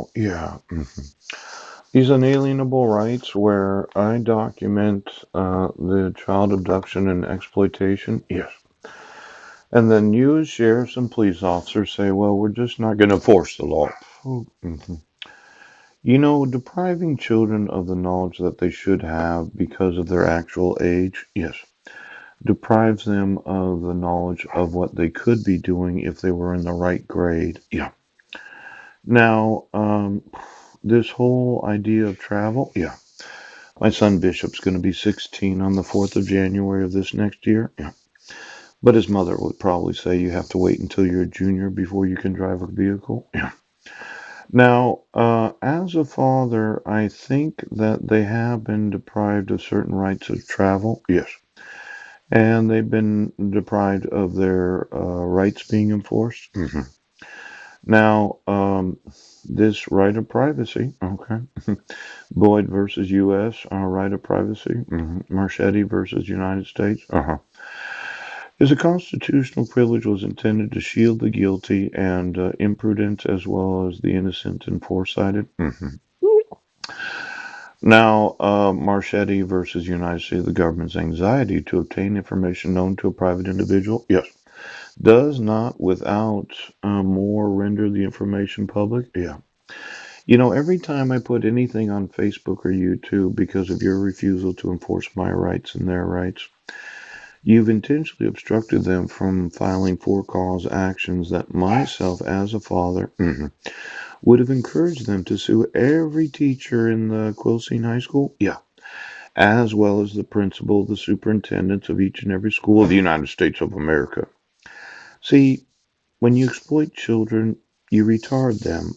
travel. Yeah. These unalienable rights where I document the child abduction and exploitation. Yes. And then you as sheriffs and police officers say, well, we're just not going to enforce the law. Mhm. Depriving children of the knowledge that they should have because of their actual age, yes, deprives them of the knowledge of what they could be doing if they were in the right grade. Yeah. Now, this whole idea of travel, yeah. My son Bishop's going to be 16 on the 4th of January of this next year. Yeah. But his mother would probably say you have to wait until you're a junior before you can drive a vehicle. Yeah. Now, as a father, I think that they have been deprived of certain rights of travel. Yes. And they've been deprived of their rights being enforced. Now, this right of privacy, okay. Boyd versus U.S., right of privacy. Marchetti versus United States. Is a constitutional privilege was intended to shield the guilty and imprudent as well as the innocent and foresighted. Now, Marchetti versus United States, the government's anxiety to obtain information known to a private individual, yes, does not without more render the information public. Yeah. Every time I put anything on Facebook or YouTube because of your refusal to enforce my rights and their rights, you've intentionally obstructed them from filing for cause actions that myself as a father would have encouraged them to sue every teacher in the Quilcene High School. Yeah. As well as the principal, the superintendents of each and every school of the United States of America. See, when you exploit children, you retard them.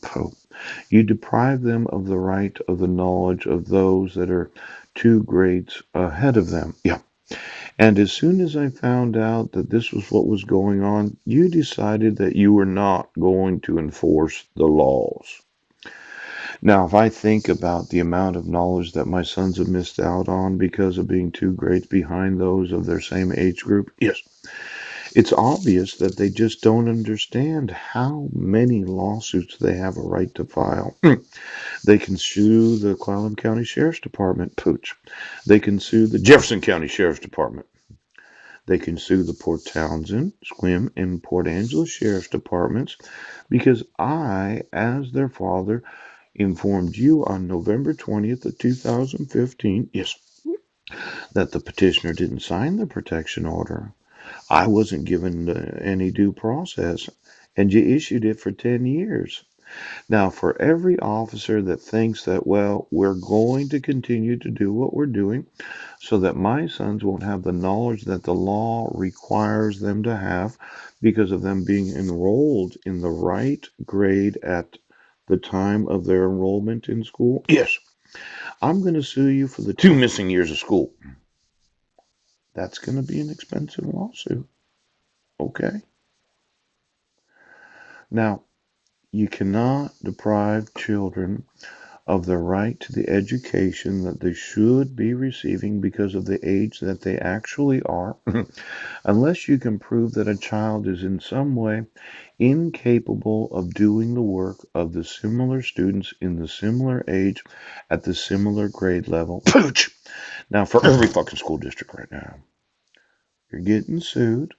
You deprive them of the right of the knowledge of those that are 2 grades ahead of them. Yeah. And as soon as I found out that this was what was going on, you decided that you were not going to enforce the laws. Now, if I think about the amount of knowledge that my sons have missed out on because of being 2 grades behind those of their same age group, yes, it's obvious that they just don't understand how many lawsuits they have a right to file. They can sue the Clallam County Sheriff's Department, pooch. They can sue the Jefferson County Sheriff's Department. They can sue the Port Townsend, Sequim, and Port Angeles Sheriff's Departments because I, as their father, informed you on November 20th of 2015, yes, that the petitioner didn't sign the protection order. I wasn't given any due process, and you issued it for 10 years. Now, for every officer that thinks that, well, we're going to continue to do what we're doing so that my sons won't have the knowledge that the law requires them to have because of them being enrolled in the right grade at the time of their enrollment in school, yes, I'm going to sue you for the 2 missing years of school. That's going to be an expensive lawsuit. Okay. Now, you cannot deprive children of the right to the education that they should be receiving because of the age that they actually are, unless you can prove that a child is in some way incapable of doing the work of the similar students in the similar age at the similar grade level. Now, for every fucking school district right now, you're getting sued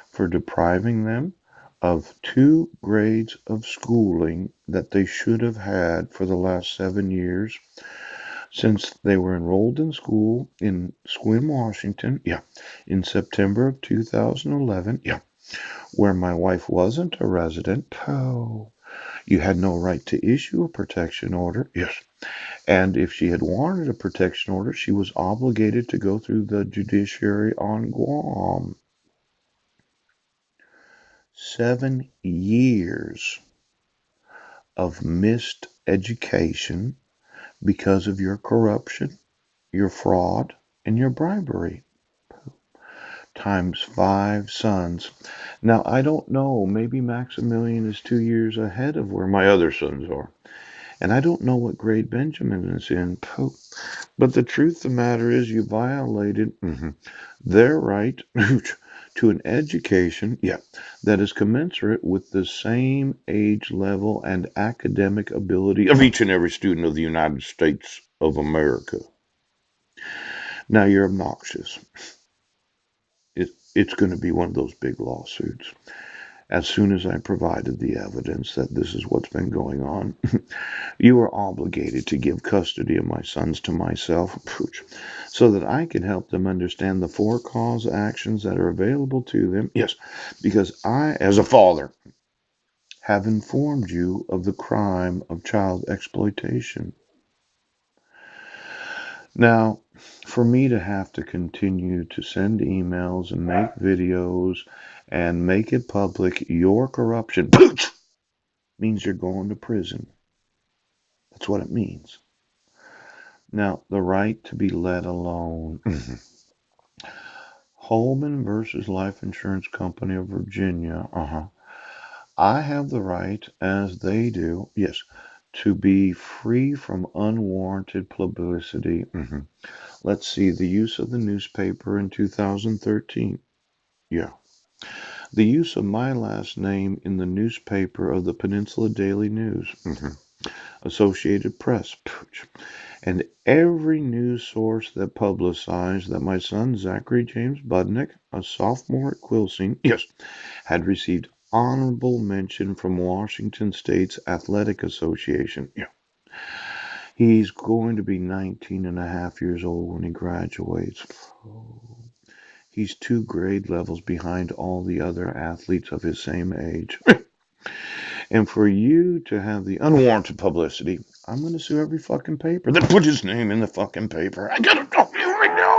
for depriving them of 2 grades of schooling that they should have had for the last 7 years since they were enrolled in school in Sequim, Washington, yeah, in September of 2011, yeah, where my wife wasn't a resident. Oh, you had no right to issue a protection order, yes. And if she had wanted a protection order, she was obligated to go through the judiciary on Guam. 7 years of missed education because of your corruption, your fraud, and your bribery. Times 5 sons. Now, I don't know. Maybe Maximilian is 2 years ahead of where my other sons are. And I don't know what grade Benjamin is in. But the truth of the matter is, you violated their right to an education, that is commensurate with the same age level and academic ability of each and every student of the United States of America. Now you're obnoxious. It's going to be one of those big lawsuits. As soon as I provided the evidence that this is what's been going on, you are obligated to give custody of my sons to myself, so that I can help them understand the four cause actions that are available to them. Yes, because I, as a father, have informed you of the crime of child exploitation. Now, for me to have to continue to send emails and make videos and make it public, your corruption means you're going to prison. That's what it means. Now, the right to be let alone. Holman versus Life Insurance Company of Virginia. I have the right, as they do, yes, to be free from unwarranted publicity. Let's see, the use of the newspaper in 2013. Yeah. The use of my last name in the newspaper of the Peninsula Daily News. Associated Press. And every news source that publicized that my son Zachary James Budnick, a sophomore at Quilcene, yes, had received honorable mention from Washington State's Athletic Association. Yeah. He's going to be 19 and a half years old when he graduates. He's 2 grade levels behind all the other athletes of his same age. And for you to have the unwarranted publicity, I'm going to sue every fucking paper that put his name in the fucking paper. I gotta talk to you right now.